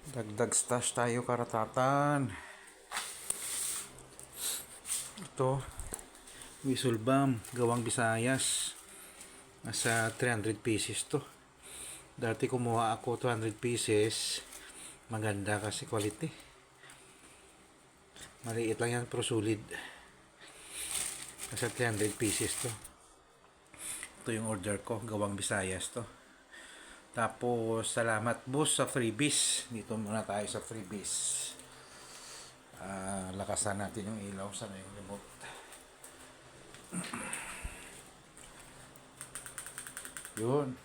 Dagdag stash tayo karatatan. Ito, whistle bomb, gawang Visayas. Nasa 300 pieces to. Dati kumuha ako 200 pieces. Maganda kasi quality. Maliit lang yan pero solid. Nasa 300 pieces to. Ito yung order ko, gawang Visayas to. Tapos, salamat boss sa freebies. Dito muna tayo sa freebies. Lakasan natin yung ilaw. Sana yung remote. Yun.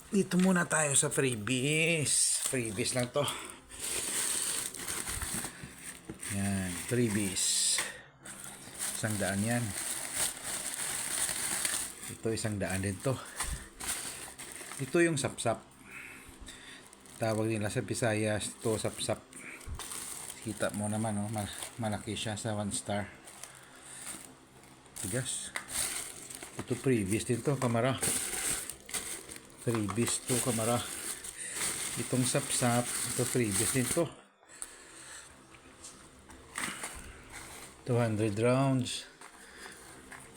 Dito muna tayo sa freebies. Freebies lang to. Yan, freebies. 100 yan. Ito 100 din to. Ito yung sapsap. Tawag nila sa Visayas, ito sapsap. Kita mo naman, oh, malaki siya sa 1 star. Tigas. Ito previous din to, kamera. Previous to, kamera. Itong sapsap, ito previous din to. 200 rounds.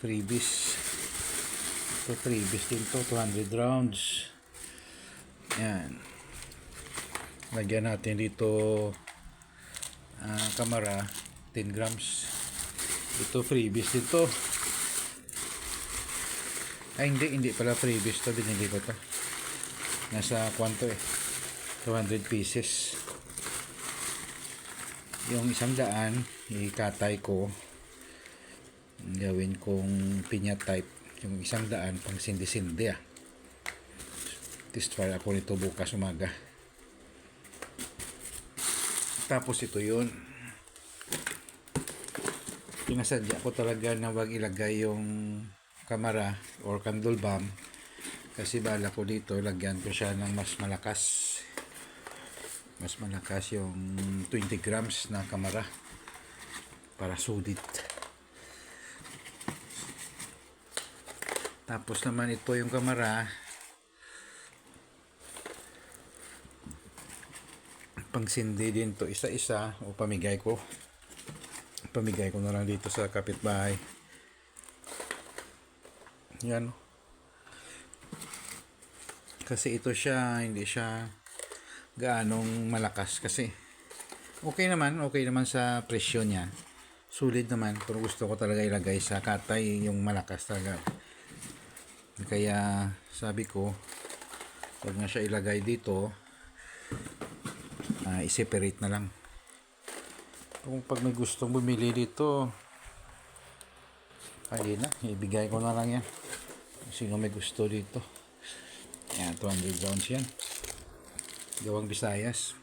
Previous. Ito previous din to, 200 rounds. Yan. Lagyan natin dito kamera 10 grams. Ito freebies dito. Ay hindi pala freebies to, binili ko to. Nasa kwanto 200 pieces. Yung 100 ikatay ko, gawin kong pinya type. Yung 100 pang sindi-sindi test fire ako nito bukas umaga. Tapos ito yun, pinasadya ko talaga na wag ilagay yung kamera or candle bomb kasi bala ko dito lagyan ko siya ng mas malakas yung 20 grams na kamera para sulit. Tapos naman ito yung kamera pangsindi din to isa-isa o pamigay ko na lang dito sa kapitbahay. Yan, kasi ito siya hindi siya gaanong malakas kasi okay naman sa presyo niya, sulit naman, pero gusto ko talaga ilagay sa katay yung malakas talaga, kaya sabi ko wag na siya ilagay dito. I-separate na lang. Kung pag may gustong bumili dito, hindi na, ibigay ko na lang yan. Sino may gusto dito. Yan, 200 rounds yan. Gawang Visayas.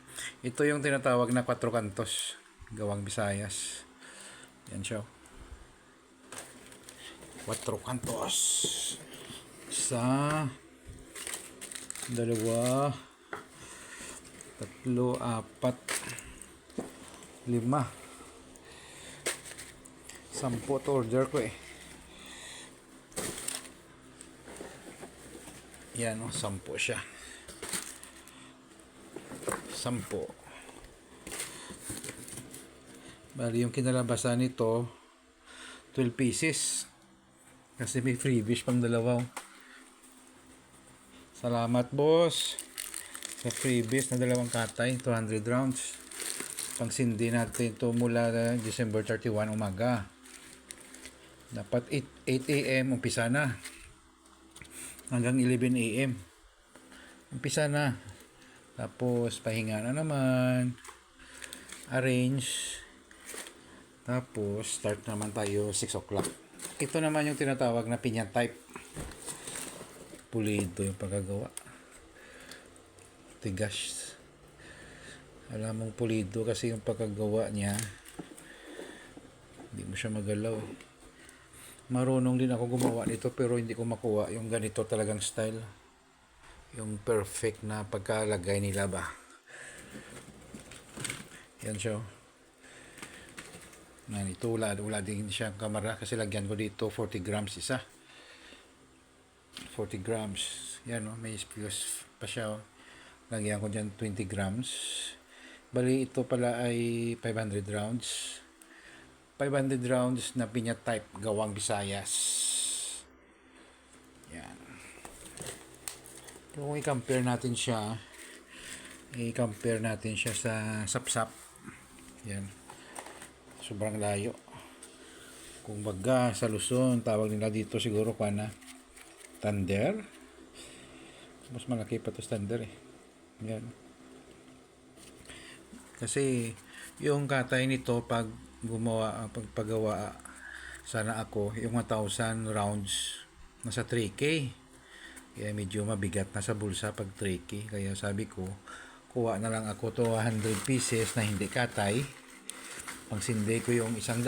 Ito yung tinatawag na 4 kantos. Gawang Visayas. Yan siya. 4 kantos. Isa, dalawa, 3, 4, 5, 10 to order ko yan 10 siya. 10. Bali yung kinalabasan nito 12 pieces kasi may freebies pang dalawa. Salamat boss sa freebies na 2 katay, 200 rounds. Pangsindi natin ito mula December 31 umaga. Dapat 8 a.m. umpisa na. Hanggang 11 a.m. umpisa na. Tapos pahinga na naman. Arrange. Tapos start naman tayo 6 o'clock. Ito naman yung tinatawag na pinya type. Pulido yung pagkagawa. Tigas. Alam mong pulido kasi yung pagkagawa niya, hindi mo siya magalaw. Marunong din ako gumawa nito pero hindi ko makuha yung ganito talagang style, yung perfect na pagkalagay nila ba. Yan siya. Ito wala din siya kamera kasi lagyan ko dito 40 grams isa. 40 grams. Yan may fuse pa siya Lagyan ko dyan 20 grams. Bali, ito pala ay 500 rounds. 500 rounds na pinya type gawang Visayas. Yan. Kung i-compare natin siya sa sapsap. Yan. Sobrang layo. Kung baga sa Luzon, tawag nila dito siguro na Thunder. Mas malaki pa to Thunder eh. Yan. Kasi yung katay nito pagpagawa sana ako yung 1,000 rounds nasa 3K. Kaya medyo mabigat na sa bulsa pag 3K. Kaya sabi ko, kuha na lang ako to 100 pieces na hindi katay. Pangsindi ko yung 100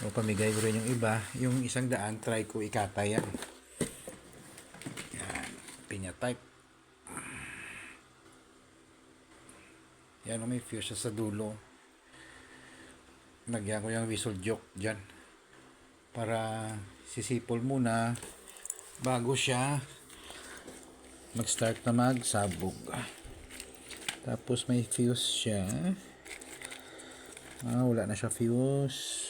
o pamigay ko rin yung iba. Yung 100 try ko ikatay yan. Yan, pinya type. Yan, may fuse sa dulo. Lagyan ko yung whistle joke dyan para sisipol muna bago siya mag-start na magsabog. Tapos may fuse siya. Wala na siya fuse.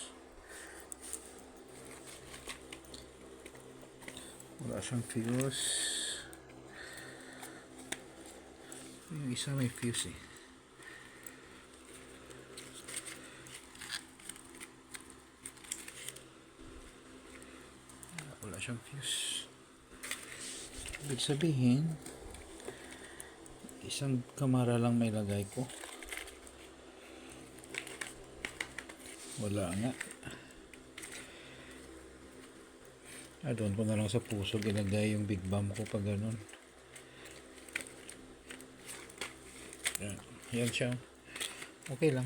Wala siyang fuse. Yung isa may fuse eh. Wala siyang fuse. Ibig sabihin, isang kamera lang may lagay ko. Wala nga. Doon ko na lang sa puso ginagay yung big bomb ko pag ganun. Yan siya. Okay lang.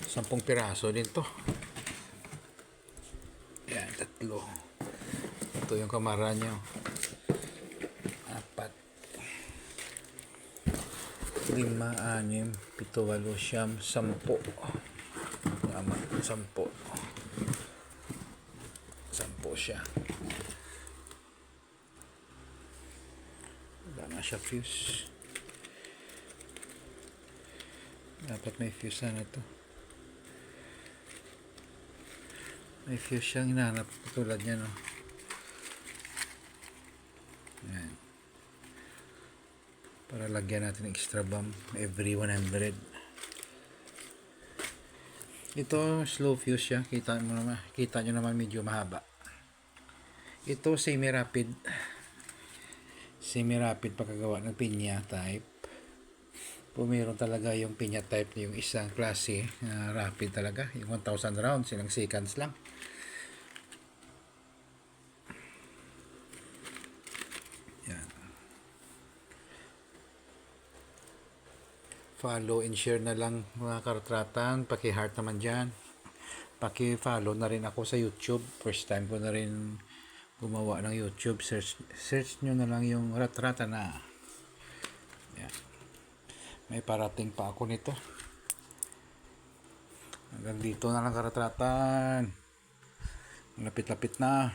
10 piraso din to. Yan, 3. Ito yung kamera niya. 4, 5, 6, 7, 8, 9, 10. Tama, 10. 10 siya. Wala na siya fuse. Dapat may fuse na to. May fuse siyang hinahanap tulad niya, no? Yan. Para lagyan natin extra bomb every 100. Ito slow fuse siya. Kita nyo naman medyo mahaba. Ito semi-rapid pagkagawa ng pinya type. Meron talaga yung pinya type, yung isang klase rapid talaga, yung 1,000 rounds, ilang seconds lang. Yan. Follow and share na lang mga karatratan. Paki-heart naman dyan. Paki-follow na rin ako sa YouTube. First time ko na rin gumawa ng YouTube. Search nyo na lang yung Ratrata na. Yan. May parating pa ako nito. Hanggang dito na lang karatratan. Lapit-lapit na.